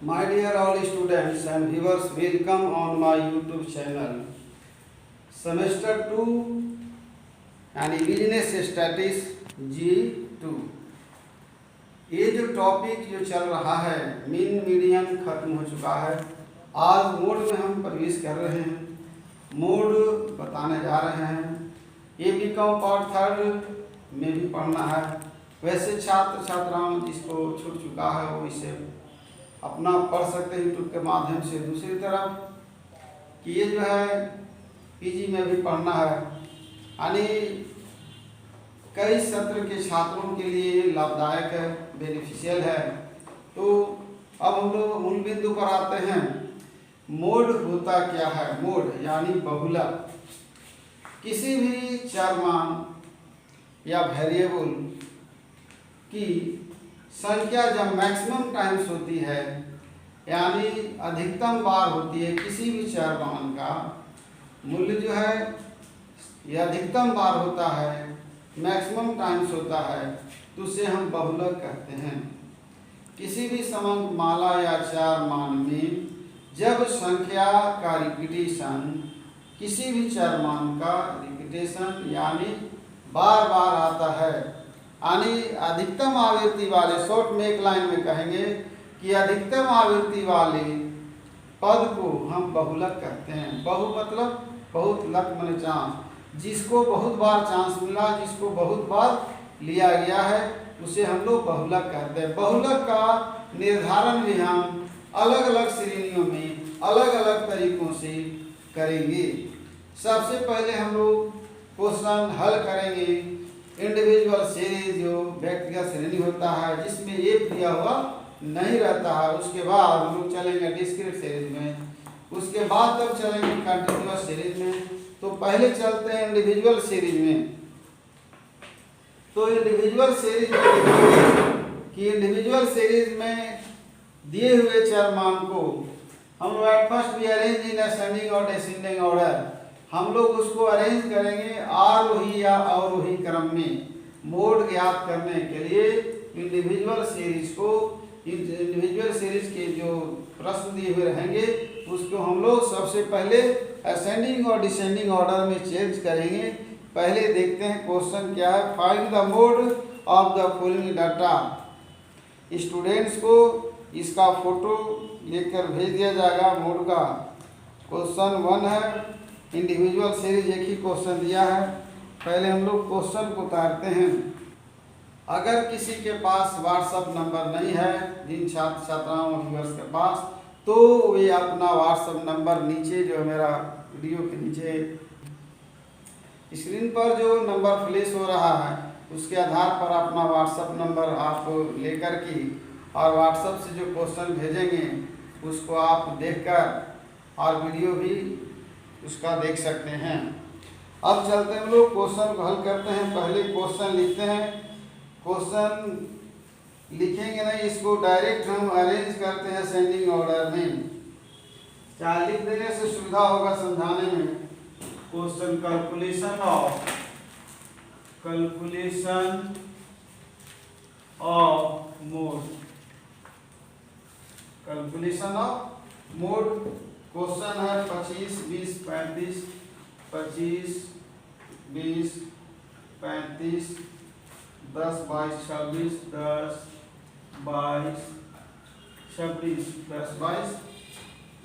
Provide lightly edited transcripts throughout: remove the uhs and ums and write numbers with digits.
My dear all students and viewers, welcome on my YouTube channel. Semester 2 यानी business studies G2। ये जो topic जो चल रहा है मीन मीडियन खत्म हो चुका है। आज मोड में हम प्रवेश कर रहे हैं, मोड बताने जा रहे हैं। ये बीकॉम पार्ट 3 में भी पढ़ना है। वैसे छात्र छात्राओं जिसको छूट चुका है वो इसे अपना पढ़ सकते हैं यूट्यूब के माध्यम से। दूसरी तरफ कि ये जो है पीजी में भी पढ़ना है, यानी कई सत्र के छात्रों के लिए लाभदायक है, बेनिफिशियल है। तो अब हम लोग मूल बिंदु पर आते हैं। मोड होता क्या है? मोड यानी बहुलक। किसी भी चरमान या वेरिएबल की संख्या जब मैक्सिमम टाइम्स होती है, यानी अधिकतम बार होती है, किसी भी चरमान का मूल्य जो है यह अधिकतम बार होता है, मैक्सिमम टाइम्स होता है, तो उसे हम बहुलक कहते हैं। किसी भी समांक माला या चार मान में जब संख्या का रिपीटेशन, किसी भी चरमान का रिपीटेशन यानी बार बार आता है, यानी अधिकतम आवृत्ति वाले, शॉर्ट में एक लाइन में कहेंगे कि अधिकतम आवृत्ति वाले पद को हम बहुलक कहते हैं। बहु मतलब बहुत, लक माने चांस, जिसको बहुत बार चांस मिला, जिसको बहुत बार लिया गया है, उसे हम लोग बहुलक कहते हैं। बहुलक का निर्धारण भी हम अलग अलग श्रेणियों में अलग अलग तरीकों से करेंगे। सबसे पहले हम लोग क्वेश्चन हल करेंगे इंडिविजुअल सीरीज, जो व्यक्तिगत श्रेणी होता है जिसमें एक दिया हुआ नहीं रहता है। उसके बाद हम लोग चलेंगे डिस्क्रीट सीरीज में, उसके बाद तब चलेंगे कंटिन्यूअस सीरीज में। तो पहले चलते हैं इंडिविजुअल सीरीज में। तो इंडिविजुअल सीरीज कि इंडिविजुअल सीरीज में दिए हुए चरमान को हम लोग एट फर्स्ट भी अरेंज इन असेंडिंग और डिसेंडिंग ऑर्डर, हम लोग उसको अरेंज करेंगे आरोही या अवरोही क्रम में। मोड ज्ञात करने के लिए इंडिविजुअल सीरीज को, इंडिविजुअल सीरीज के जो प्रश्न दिए हुए रहेंगे उसको हम लोग सबसे पहले असेंडिंग और डिसेंडिंग ऑर्डर में चेंज करेंगे। पहले देखते हैं क्वेश्चन क्या है। Find the mode of the following data. Students को इसका फोटो लेकर भेज दिया जाएगा मोड का। क्वेश्चन 1 है, इंडिविजुअल सीरीज एक ही क्वेश्चन दिया है। पहले हम लोग क्वेश्चन को उतारते हैं। अगर किसी के पास व्हाट्सएप नंबर नहीं है, जिन छात्र छात्राओं व्यूअर्स के पास, तो वे अपना व्हाट्सएप नंबर नीचे जो मेरा वीडियो के नीचे स्क्रीन पर जो नंबर फ्लैश हो रहा है उसके आधार पर अपना व्हाट्सएप नंबर आप लेकर के और व्हाट्सएप से जो क्वेश्चन भेजेंगे उसको आप देखकर और वीडियो भी उसका देख सकते हैं। अब चलते हैं हम लोग क्वेश्चन को हल करते हैं। पहले क्वेश्चन लिखते हैं। क्वेश्चन लिखेंगे नहीं, इसको डायरेक्ट हम अरेंज करते हैं असेंडिंग ऑर्डर में। चाहे लिख देने से सुविधा होगा समझाने में। Question calculation of mode, calculation of mode. Question है 25, 20, 35, 25, 20, 35, 10, 22, 26, 10, 22, 26, 10, 22,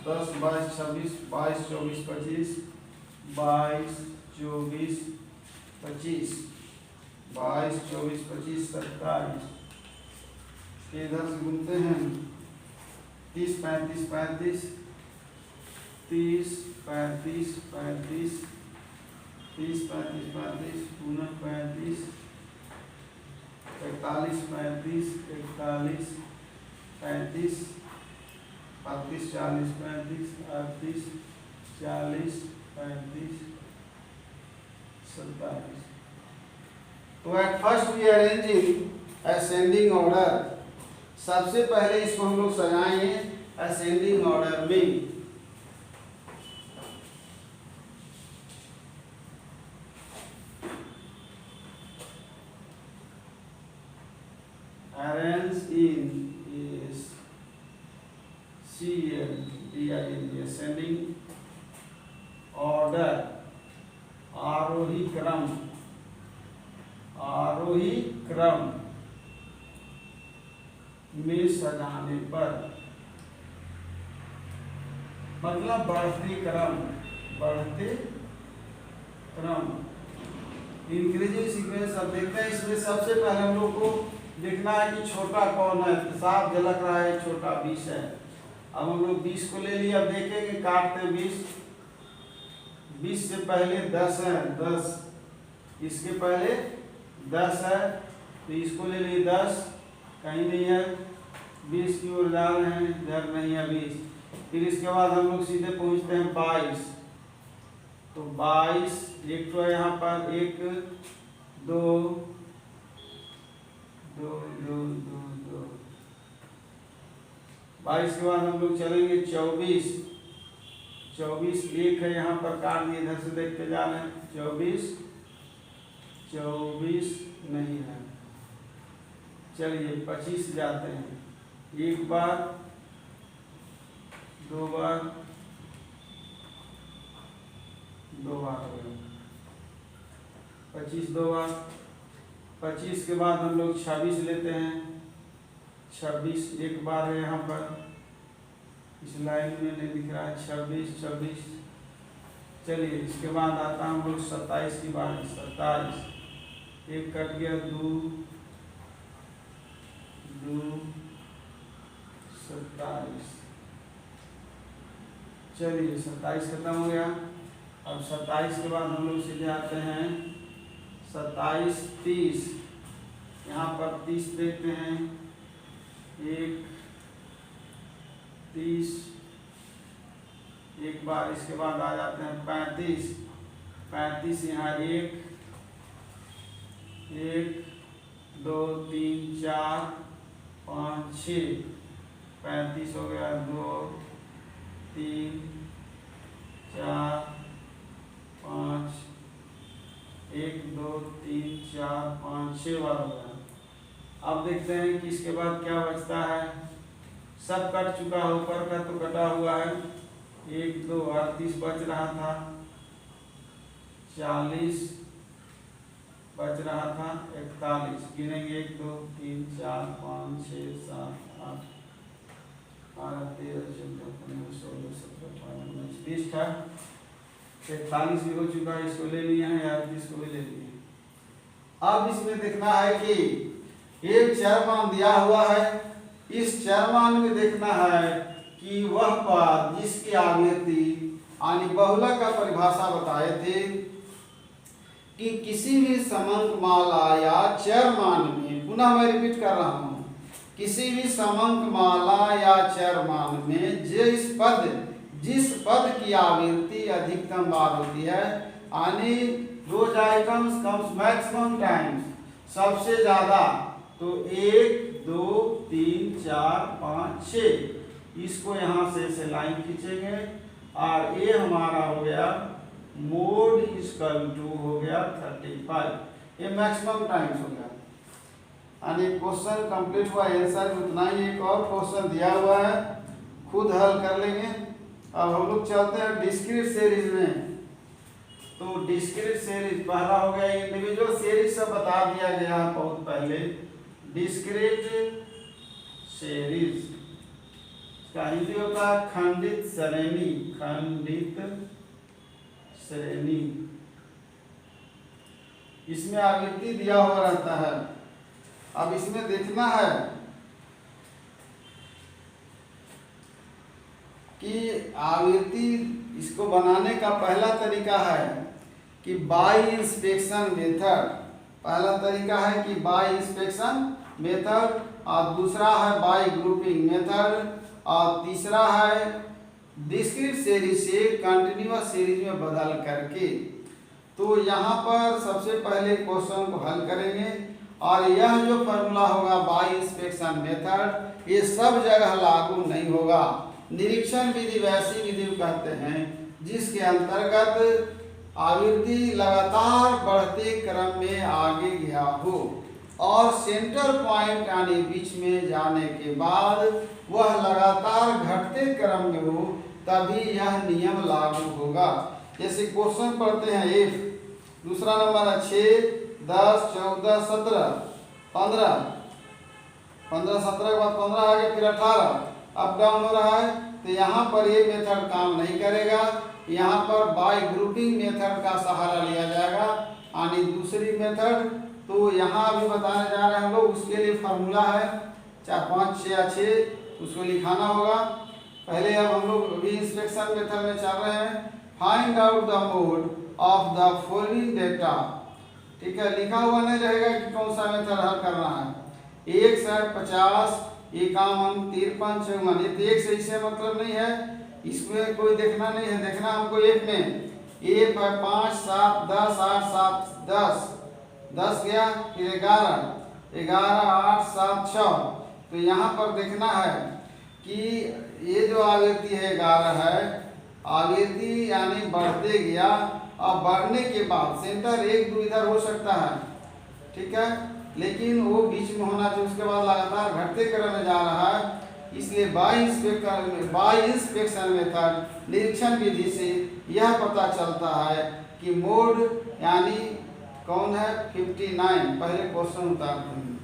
10, 22, 26, 22, 24, 25, 22, 24, 25, 22, 24, 25, 27 इधर से घूमते हैं। 30, 35, 35, 30, 35, 35, 30, 35, 35, 39, 35, 41, 35, 41, 35, 40, 35, 38, 40, 35, 27। तो at first we arranging ascending order. सबसे पहले इसको हम लोग सजाएंगे असेंडिंग ऑर्डर में। Arrange in CLDING ascending order, आरोही क्रम, आरोही क्रम में सजाने पर, मतलब बढ़ते क्रम, बढ़ते क्रम, इंक्रीजिंग सीक्वेंस। अब देखते हैं इसमें सबसे पहले हम लोग को देखना है कि छोटा कौन है। साफ झलक रहा है छोटा 20 है। अब हम लोग 20 को ले लिया। अब देखेंगे काटते 20 से पहले 10 है, 10 इसके पहले 10 है तो इसको ले लिए 10, कहीं नहीं है, 20 की ओर जा रहे हैं, इधर नहीं है 20। फिर इसके बाद हम लोग सीधे पहुंचते हैं 22, तो 22 एक तो है यहाँ पर, 1 2 2 2 2 2, 22 के बाद हम लोग चलेंगे 24, 24 एक है यहाँ पर, काट दिए, इधर से देखते जा रहे हैं, 24 नहीं है। चलिए 25 जाते हैं, एक बार, दो बार हो गया, 25 दो बार। 25 के बाद हम लोग 26 लेते हैं, 26 एक बार है यहाँ पर, इस लाइन में नहीं दिख रहा है, 26। चलिए इसके बाद आता हम लोग 27 की बात, 27 एक कट गया, 2 27। चलिए 27 खत्म हो गया। अब 27 के बाद हम लोग सीधे आते हैं 27 30, यहाँ पर 30 देखते हैं, 1 30 एक बार। इसके बाद आ जाते हैं 35 यहाँ 1 2 3 4 5 6, 35 हो गया, 2 3 4 5, 1 2 3 4 5 6 बार हो गया। अब देखते हैं कि इसके बाद क्या बचता है। सब कट चुका है, ऊपर का तो कटा हुआ है, 1 2 38 बच रहा था, 40 बच रहा था, 41 गिनेंगे, 1 2 3 4 5 6 7 8 12 13 14 15 16 17 18 19 20 था, 41 भी हो चुका है, इसको ले लिया है, 38 को भी ले लिए। अब इसमें देखना है कि एक चरमान दिया हुआ है, इस चरमान में देखना है कि वह पद जिसकी आवृत्ति यानी बहुलक का परिभाषा बताए थे कि किसी भी समंकमाला या चरमान में, पुनः मैं रिपीट कर रहा हूं, किसी भी समंकमाला या चरमान में जिस पद की आवृत्ति अधिकतम बार होती है, यानी रोज आइटम्स कम्स मैक्सिमम टाइम्स, सबसे ज्यादा, तो 1 2 3 4 5 6, इसको यहाँ से लाइन खींचेंगे और ये हमारा हो गया मोड इक्वल टू हो गया 35, ये मैक्सिमम टाइम्स हो गया। यानी क्वेश्चन कंप्लीट हुआ, आंसर उतना ही। एक और क्वेश्चन दिया हुआ है, खुद हल कर लेंगे। अब हम लोग चलते हैं डिस्क्रीट सीरीज में। तो डिस्क्रीट सीरीज पहला हो गया, इंडिविजुअल सीरीज से बता दिया गया बहुत पहले। डिस्क्रीट सीरीज का हिंदी होता है खंडित श्रेणी, खंडित श्रेणी। इसमें आवृत्ति दिया हुआ रहता है। अब इसमें देखना है कि आवृत्ति, इसको बनाने का पहला तरीका है कि बाय इंस्पेक्शन मेथड। पहला तरीका है कि बाय इंस्पेक्शन मेथड, और दूसरा है बाय ग्रुपिंग मेथड, और तीसरा है डिस्क्रीट सीरीज से कंटिन्यूअस सीरीज में बदल करके। तो यहाँ पर सबसे पहले क्वेश्चन को हल करेंगे, और यह जो फॉर्मूला होगा बाय इंस्पेक्शन मेथड, ये सब जगह लागू नहीं होगा। निरीक्षण विधि वैसी विधि कहते हैं जिसके अंतर्गत आवृत्ति लगातार बढ़ते क्रम में आगे गया हो और सेंटर पॉइंट यानी बीच में जाने के बाद वह लगातार घटते तभी यह नियम लागू होगा। जैसे क्वेश्चन पढ़ते हैं एक, दूसरा नंबर है 6, 10, 14, 17, 15, 15, 17 के बाद 15 आ गया, फिर 18 अप डाउन हो रहा है। तो यहाँ पर ये मेथड काम नहीं करेगा, यहाँ पर बाय ग्रुपिंग मेथड का सहारा लिया जाएगा, यानी दूसरी मेथड। तो यहाँ अभी बताने जा रहे हैं हम लोग, उसके लिए फार्मूला है 4, 5, 6 या 6, उसको लिखाना होगा पहले। अब हम लोग अभी इंस्पेक्शन मेथड में चल रहे हैं। Find out the mode of the following data. ठीक है, लिखा हुआ नहीं रहेगा कि कौन सा मेथड हल करना है। 1 से 50, 51, 53, 54, ये तो एक से इससे मतलब नहीं है, इसमें कोई देखना नहीं है, देखना हमको एक में। 1 है 5, 7, 10, 8, 7, 10, 10 गया, फिर 11, 11, 8, 7, 6। तो यहाँ पर देखना है कि ये जो आवृत्ति है 11 है, आवृत्ति यानी बढ़ते गया, और बढ़ने के बाद सेंटर 1, 2 इधर हो सकता है, ठीक है, लेकिन वो बीच में होना चाहिए, उसके बाद लगातार घटते क्रम में जा रहा है। इसलिए बाय इंस्पेक्शन मेथड, निरीक्षण विधि से यह पता चलता है कि मोड यानी कौन है 59। पहले क्वेश्चन उतारते हैं।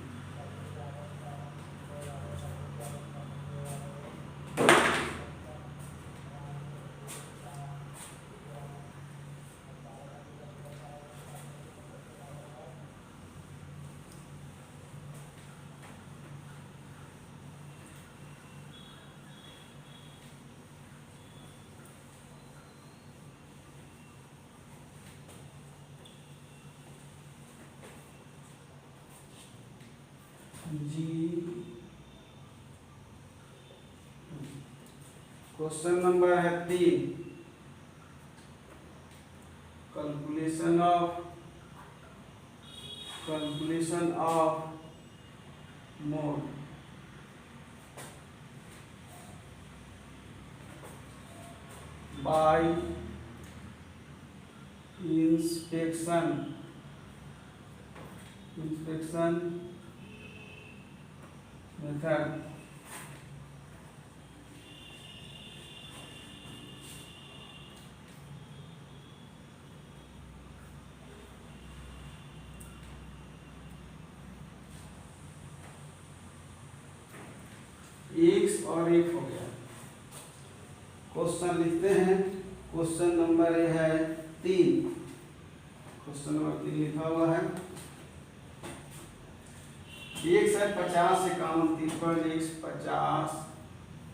क्वेश्चन नंबर है 3, calculation of mode bye inspection method. एक और एक हो गया। क्वेश्चन लिखते हैं। क्वेश्चन नंबर है 3, क्वेश्चन नंबर 3 लिखा हुआ है। 1 से 50, 51, 53, 1 से 50,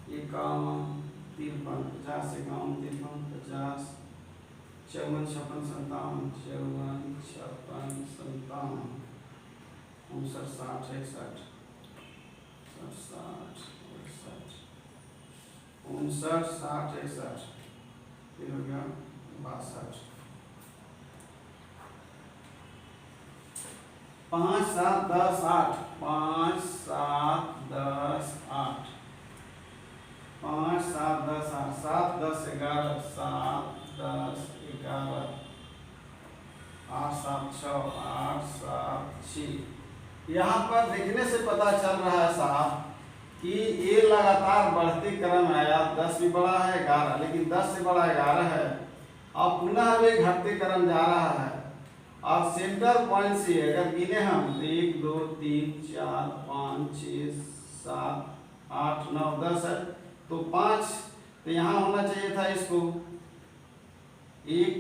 51, 53, 50, 51, 53, 50, 54, 56, 57, 54, 56, 57, 59, 60, 61, 60, 59, 60, 61, फिर हो गया 62। 5, 7, 10, 8, 5, 7, 10, 8, 5, 7, 10, 8, 7, 10, 11, 7, 10, 11, 8, 7, 6, 8, 7, 6। यहाँ पर देखने से पता चल रहा है साहब कि ये लगातार बढ़ते क्रम में आया। 10 भी बड़ा है 11, लेकिन 10 से बड़ा 11 है, और पुनः वे घटते क्रम जा रहा है। और सेंटर पॉइंट से अगर गिने हम 1, 2, 3, 4, 5, 6, 7, 8, 9, 10 है, तो 5 तो यहाँ होना चाहिए था इसको 1,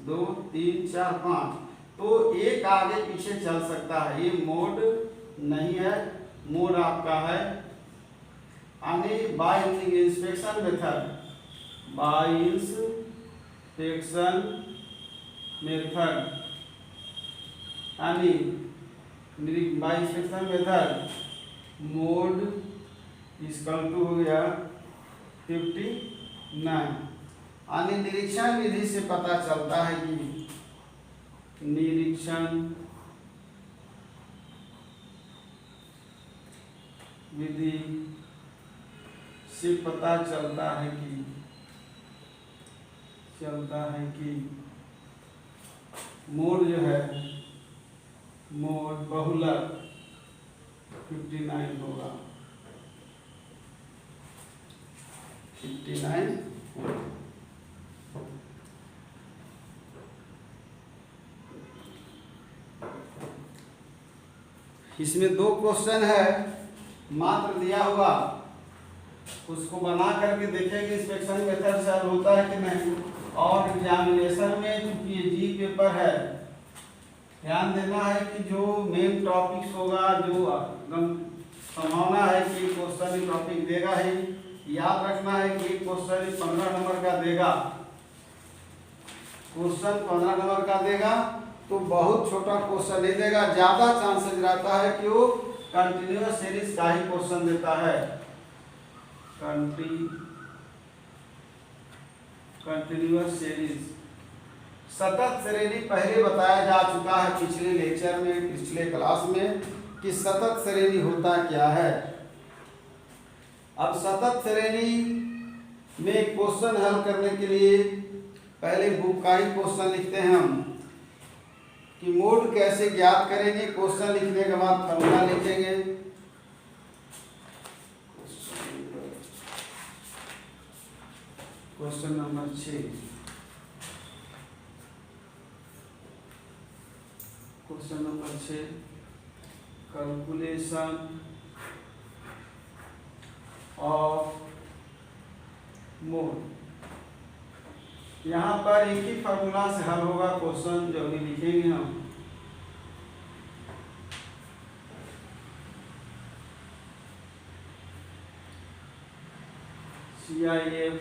2, 3, 4, 5। तो एक आगे पीछे चल सकता है, ये मोड नहीं है। मोड आपका है यानी by inspection method, by inspection method यानी by inspection method mode equal to हो गया 59। यानी निरीक्षण विधि से पता चलता है कि निरीक्षण विधि से पता चलता है कि मोड जो है मोड बहुलक 59 होगा, 59 इसमें 2 क्वेश्चन है मात्र दिया हुआ, उसको बना करके देखेंगे इंस्पेक्शन मेथड से हल होता है कि नहीं। और एग्जामिनेशन में चूंकि ये जी पेपर है, ध्यान देना है कि जो मेन टॉपिक्स होगा, जो एकदम संभावना है कि क्वेश्चन टॉपिक देगा ही, याद रखना है कि क्वेश्चन 15 नंबर का देगा, क्वेश्चन 15 नंबर का देगा, तो बहुत छोटा क्वेश्चन नहीं देगा, ज्यादा चांसेस रहता है कि वो कंटिन्यूअस सीरीज का ही क्वेश्चन देता है। कंटिन्यूअस सीरीज सतत श्रेणी पहले बताया जा चुका है पिछले लेक्चर में, पिछले क्लास में, कि सतत श्रेणी होता क्या है। अब सतत श्रेणी में क्वेश्चन हल करने के लिए पहले बुक का ही क्वेश्चन लिखते हैं हम कि मोड कैसे ज्ञात करेंगे। क्वेश्चन लिखने के बाद फॉर्मूला लिखेंगे। Question number 6, question number 6, calculation of mode. यहाँ पर एक ही फार्मूला से हल होगा क्वेश्चन जो अभी लिखेंगे हम। CIF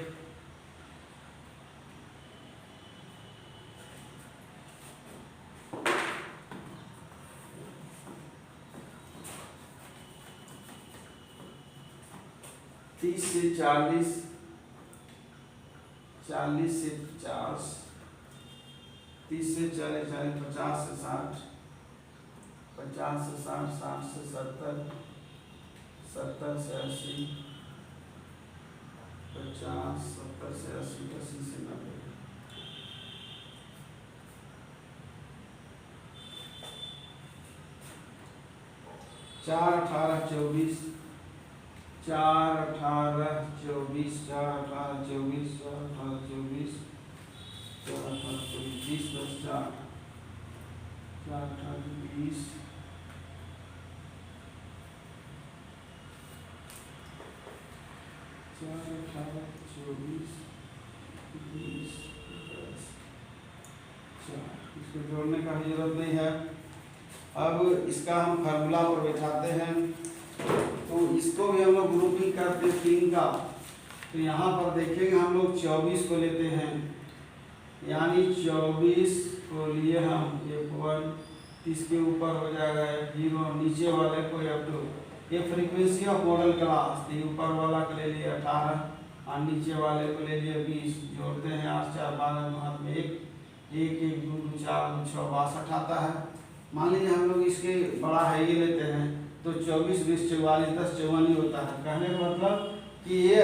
तीस से 40, 40 से 50, 30 से 40, 40, 50 से 60, 50 से 60, 60 से 70, 70 से 80, 50, 70 से 80, 80 से 90। चार 18 24, 4 18 24, 4 18 24, 4 18 24, 4 18 24, 10 4, 4 18 20, 4 18 24, 20, 10 4। इसको जोड़ने का भी जरूरत नहीं है। अब इसका हम फार्मूला पर बैठाते हैं, तो इसको भी हम लोग ग्रुपिंग करते हैं 3 का। तो यहाँ पर देखेंगे हम लोग 24 को लेते हैं, यानी 24 को लिए हम F1, इसके ऊपर हो जाएगा F0, नीचे वाले को F2। ये फ्रीक्वेंसी ऑफ मॉडल क्लास, ऊपर वाला को ले लिए 18 और नीचे वाले को ले लिए 20। जोड़ते हैं 8 4 12, हाथ में 1 1 1 2 2 4 2 6 62 आता है। मान लीजिए हम लोग इसके बड़ा है ये लेते हैं, तो 24 20 44 10 54 ही होता है। कहने का मतलब कि ये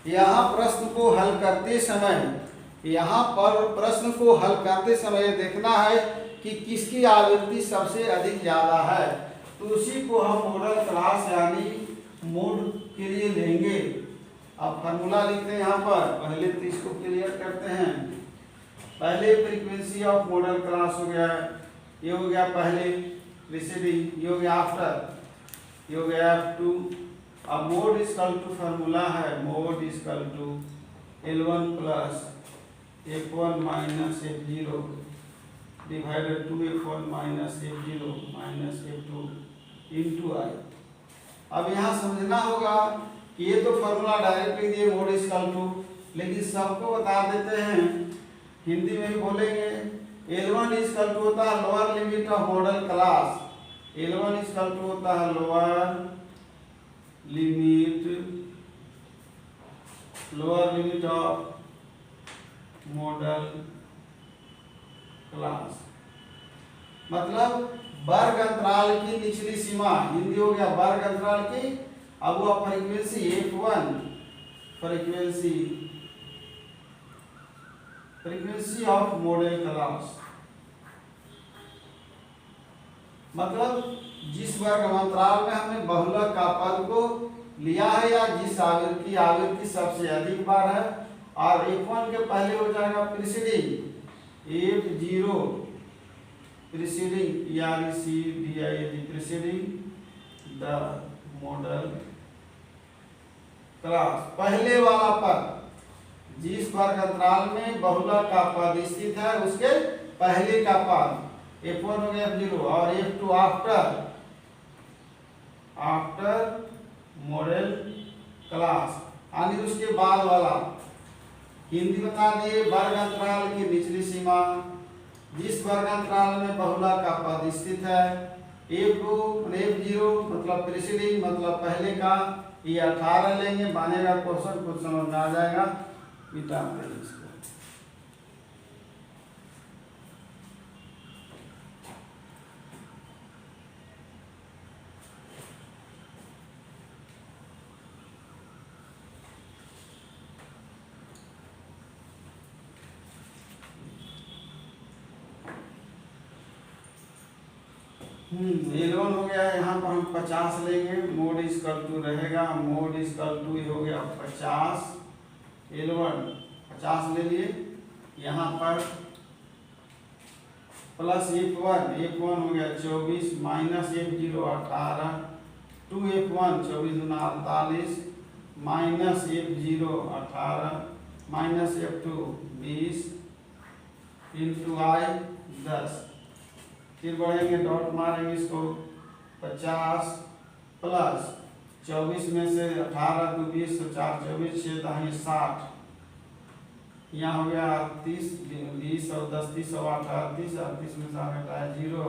यहाँ प्रश्न को हल करते समय, यहाँ पर प्रश्न को हल करते समय देखना है कि किसकी आवृत्ति सबसे अधिक ज़्यादा है, तो उसी को हम मॉडल क्लास यानी मोड के लिए लेंगे। अब फार्मूला लिखते हैं यहाँ पर, पहले तो इसको क्लियर करते हैं। पहले फ्रीक्वेंसी ऑफ मॉडल क्लास हो गया, ये हो गया पहले प्रीसीडिंग, ये हो गया आफ्टर, ये हो गया F2। अब मोड इक्वल टू फार्मूला है, mode equal to L1 plus F1 minus F0 divided 2F1 minus F0 minus F2 into I। अब यहाँ समझना होगा कि ये तो फार्मूला डायरेक्ट लिख दिए मोड इक्वल टू, लेकिन सबको बता देते हैं, हिंदी में भी बोलेंगे। L1 इक्वल टू होता है lower limit of modal class, L1 equal to होता है lower limit of modal class, मतलब वर्ग अंतराल की निचली सीमा, हिंदी हो गया वर्ग अंतराल की। अब वो frequency F1, frequency of modal class, मतलब जिस वर्ग अंतराल में हमने बहुलक का पद को लिया है या जिस आवृत्ति सबसे अधिक बार है, और F1 के पहले हो जाएगा preceding, F0 preceding PRECEDING preceding the model class. पहले वाला पद जिस वर्ग अंतराल में बहुलक का पद स्थित है उसके पहले का पद F1 हो गया F0 और F2 आफ्टर मॉडल क्लास, यानी उसके बाद वाला। हिंदी बता दिए, वर्ग अंतराल की निचली सीमा जिस वर्ग अंतराल में बहुलक का पद स्थित है। F2 F0 मतलब प्रीसीडिंग मतलब पहले का, ये 18 लेंगे, बनेगा क्वेश्चन, कुछ समझ में आ जाएगा, मिटा देंगे इसको। L1 हो गया, यहाँ पर हम 50 लेंगे, मोड इक्वल टू रहेगा, मोड इक्वल टू हो गया 50, L1 50 ले लिए, यहाँ पर प्लस F1 हो गया 24 माइनस F0 18, 2F1 24 दूना 48 minus F0 18 minus F2 20 into I 10। फिर बढ़ेंगे, डॉट मारेंगे इसको, 50 प्लस 24 में से 18 को 20 तो 4 24 6 दाहिने 60, यहाँ हो गया 38 20 और 10 30 और 8 38 38 में से घटाया 0,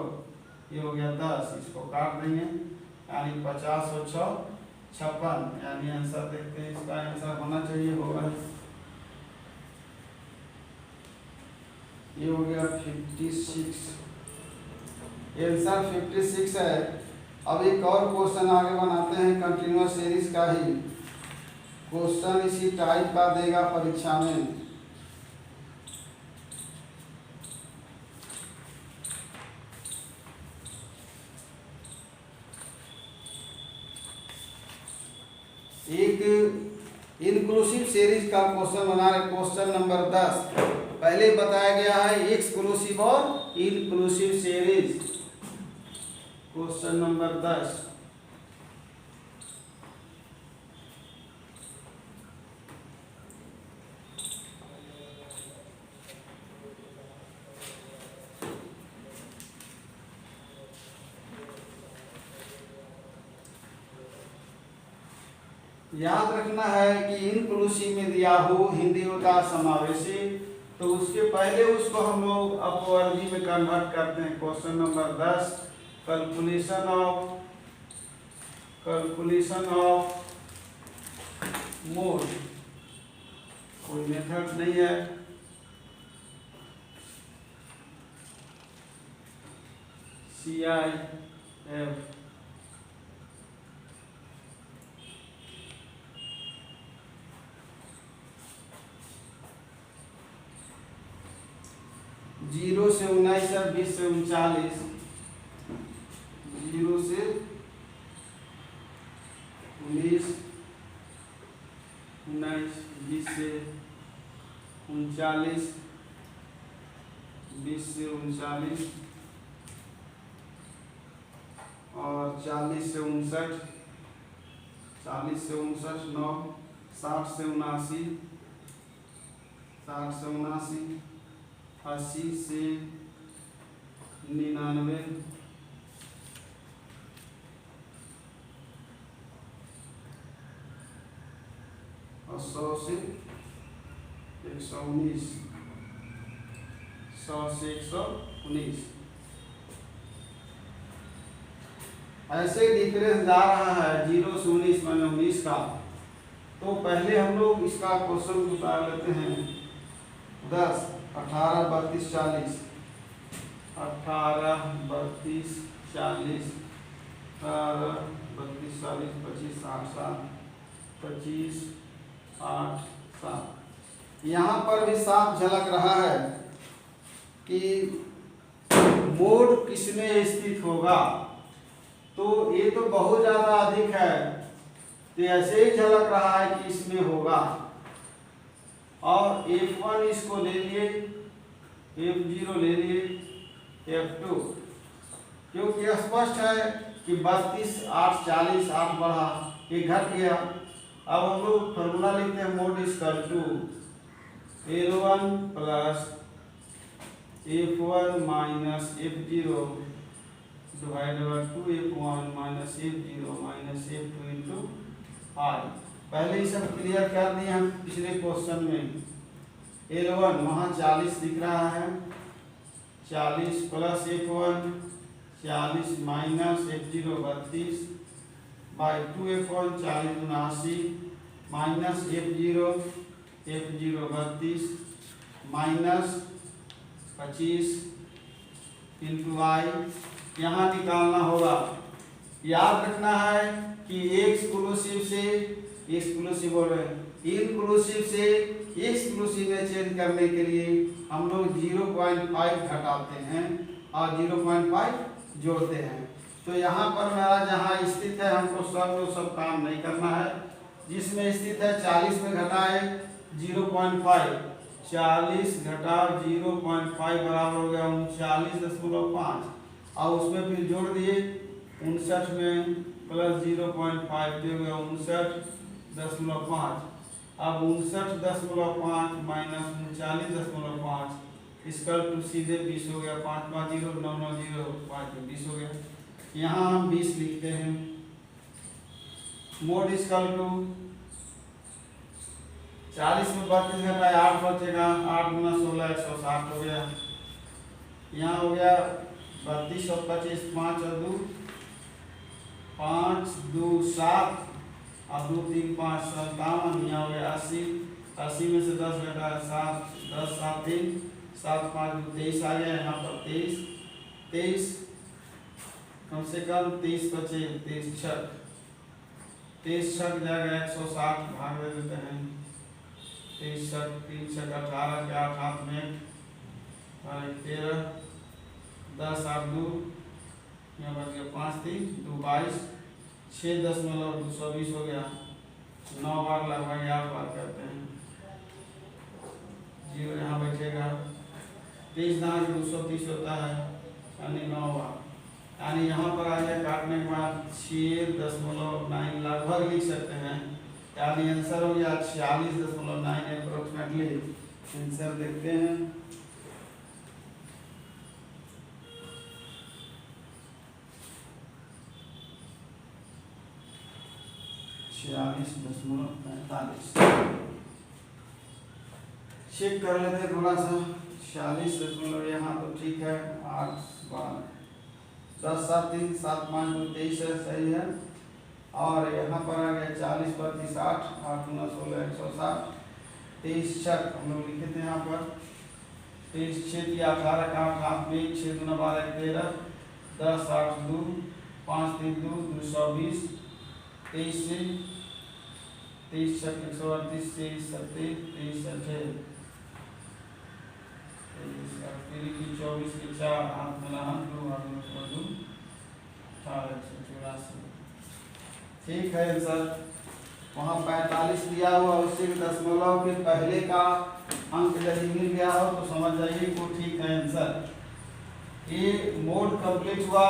ये हो गया 10, इसको काट देंगे, यानी 50 और 6 56, यानी आंसर देखते हैं, इसका आंसर होना चाहिए, होगा ये हो गया 56, आंसर 56 है। अब एक और क्वेश्चन आगे बनाते हैं, कंटिन्यूअस सीरीज का ही क्वेश्चन इसी टाइप का देगा परीक्षा में। एक इंक्लूसिव सीरीज का क्वेश्चन बना रहे, क्वेश्चन नंबर 10। पहले बताया गया है एक्सक्लूसिव और इंक्लूसिव सीरीज। क्वेश्चन नंबर 10, याद रखना है कि इंक्लूसिव में दिया हो हिंदी होता समावेशी, तो उसके पहले उसको हम लोग अपवर्गी में कन्वर्ट करते हैं। Question number 10, calculation of mode, कोई मेथड नहीं है, CIF जीरो से 19 है, 20 से 39, 0 से 19 19 20 से 39 20 से 39 और 40 से 59 40 से 59 9 60 से 79 60 से 79 80 से 99 और 100 से 119 100 से 119। ऐसे डिफरेंस जा रहा है 0 से 19 माने 19 का। तो पहले हम लोग इसका क्वेश्चन उतार लेते हैं। 10 18 32 40 18 32 40 18 32 40 25 60 7 25 8 7। यहाँ पर भी साफ झलक रहा है कि मोड किसमें स्थित होगा। तो ये तो बहुत ज़्यादा अधिक है, तो ऐसे ही झलक रहा है कि इसमें होगा। और F1 इसको ले लिए, F0 ले लिए, F2, क्योंकि स्पष्ट है कि 32 8 40 8 बढ़ा, ये घट गया। अब हम लोग फॉर्मूला लिखते हैं mode equal to L1 plus F1 minus F0 divide by 2 F1 minus F0 minus F2 into I। पहले ही सब क्लियर कर दिए हम पिछले क्वेश्चन में। L1 वहाँ 40 दिख रहा है, 40 plus F1 40 minus F0 32 by 2F1 40 Guna 80 minus F0 32 minus 25 into I। यहाँ निकालना होगा। याद रखना है कि एक्सक्लूसिव से एक्सक्लूसिव बोल रहे हैं, इंक्लूसिव से एक्सक्लूसिव में चेंज करने के लिए हम लोग 0.5 घटाते हैं और 0.5 जोड़ते हैं। तो यहाँ पर मेरा जहाँ स्थित है हमको सब काम नहीं करना है। जिसमें स्थित है 40 में घटाए 0.5, 40 घटा 0.5 बराबर हो गया 39.5 और उसमें फिर जोड़ दिए 59 में प्लस 0.5 दे गया 59.5। अब 59.5 माइनस 39.5 इसका टू सीधे 20 हो गया, 5 5 0 9 9 0 5 20 हो गया। यहाँ हम 20 लिखते हैं। मोड इक्वल टू 40 में 32 घटाए 8 बचेगा, 8 गुना 16 160 हो गया। यहाँ हो गया 32 और 25 5 और 2 5 2 7 और 2 3 5 57। यहाँ हो गया 80, 80 में से 10 घटा 7 10 7 3 7 5 23 आ गया। यहाँ पर 23 कम से कम 23 बचे, 23 छक जाएगा 160 भाग दे देते हैं। 23 छक 3 छक 18 के 8 हाथ में 13 10 8 2 यहाँ बच गया 5 3 2 22 6.220 हो गया। 9 बार लगभग 8 बार करते हैं, 0 यहाँ बैठेगा। 23 दान 230 होता है यानी 9 बार, यानी यहाँ पर आ गया काटने के बाद 6.9 लगभग लिख सकते हैं, यानी आंसर हो गया 46.9 अप्रोक्सीमेटली। आंसर देखते हैं 46.45। चेक कर लेते हैं थोड़ा सा। 46 यहाँ तो ठीक है, 8 12 10 7 3 7 5 2 23 है, सही है। और यहाँ पर आ गया 40 32 8 8 गुना 16 160। 23 छक हम लोग लिखे थे यहाँ पर, 23 6 या 18 का 8 हाथ में 6 गुना 12 13 10 8 2 5 3 2 220। 23 से 23 छक 138 से 27 23 28 24 के 4 हाथ मिला 2 हाथ में 2 18 184। ठीक है सर। वहाँ 45 दिया हुआ, उससे दशमलव के पहले का अंक यदि मिल गया हो तो समझ जाइए वो ठीक है आंसर। ये मोड कंप्लीट हुआ,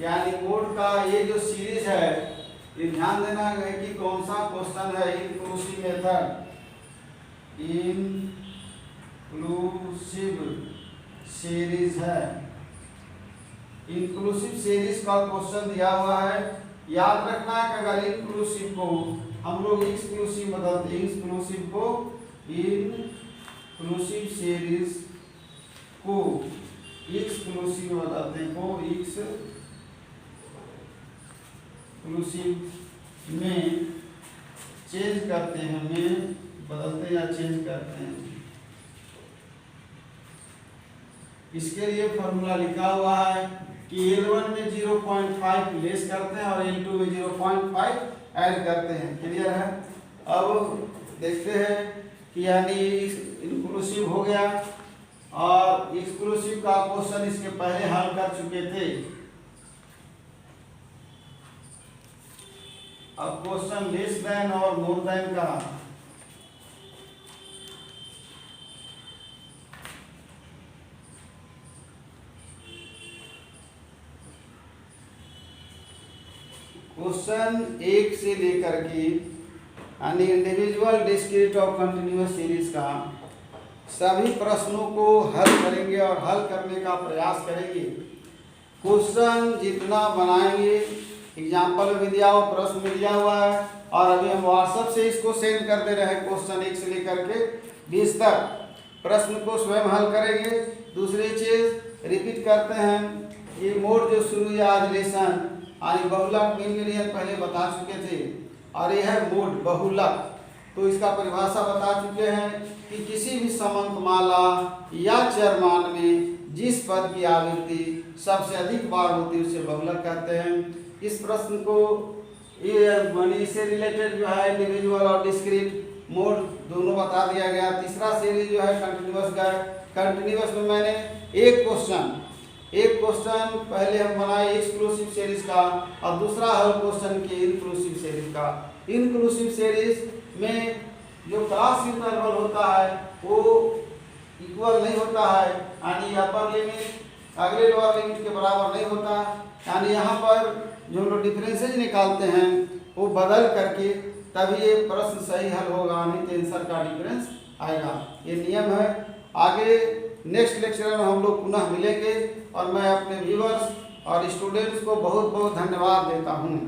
यानी मोड का ये जो सीरीज है ये ध्यान देना है कि कौन सा क्वेश्चन है। इंक्लूसिव मेथड, इंक्लूसिव सीरीज है। इंक्लूसिव सीरीज का क्वेश्चन दिया हुआ है। याद रखना है कि अगर इंक्लूसिव को हम लोग एक्सक्लूसिव बदलते हैं, इंक्लूसिव को इंक्लूसिव सीरीज को एक्सक्लूसिव बदलते हैं, को एक्सक्लूसिव में चेंज करते हैं, में बदलते या चेंज करते हैं। इसके लिए फॉर्मूला लिखा हुआ है कि L1 में 0.5 लेस करते हैं और L2 में 0.5 ऐड करते हैं। क्लियर है। अब देखते हैं कि यानी इंक्लूसिव हो गया और एक्सक्लूसिव का क्वेश्चन इसके पहले हल कर चुके थे। अब क्वेश्चन लेस देन और मोर देन का क्वेश्चन 1 से लेकर के यानी इंडिविजुअल डिस्क्रीट और कंटिन्यूअस सीरीज का सभी प्रश्नों को हल करेंगे और हल करने का प्रयास करेंगे। क्वेश्चन जितना बनाएंगे, एग्जाम्पल में दिया हुआ प्रश्न में दिया हुआ है और अभी हम व्हाट्सएप से इसको सेंड कर दे रहे हैं। क्वेश्चन 1 से लेकर के 20 तक प्रश्न को स्वयं हल करेंगे। दूसरी चीज रिपीट करते हैं, ये मोड जो शुरू हुआ आज लेसन यानी बहुलक निम्न पहले बता चुके थे और ये है मोड बहुलक, तो इसका परिभाषा बता चुके हैं कि किसी भी समंक माला या चरमान में जिस पद की आवृत्ति सबसे अधिक बार होती है उसे बहुलक कहते हैं। इस प्रश्न को ये इससे रिलेटेड जो है इंडिविजुअल और डिस्क्रीट मोड दोनों बता दिया गया। तीसरा सीरीज जो है कंटिन्यूअस का, कंटिन्यूअस में मैंने एक क्वेश्चन पहले हम बनाए एक्सक्लूसिव सीरीज का और दूसरा हल क्वेश्चन के इंक्लूसिव सीरीज का। इंक्लूसिव सीरीज में जो क्रॉस इंटरवल होता है वो इक्वल नहीं होता है, यानी अपर लिमिट अगले लोअर लिमिट के बराबर नहीं होता, यानी यहाँ पर जो हम लोग डिफरेंसेज निकालते हैं वो बदल करके तभी ये प्रश्न सही हल होगा, नहीं तो आंसर का डिफरेंस आएगा। ये नियम है। आगे नेक्स्ट लेक्चर में हम लोग पुनः मिलेंगे और मैं अपने व्यूअर्स और स्टूडेंट्स को बहुत बहुत धन्यवाद देता हूँ।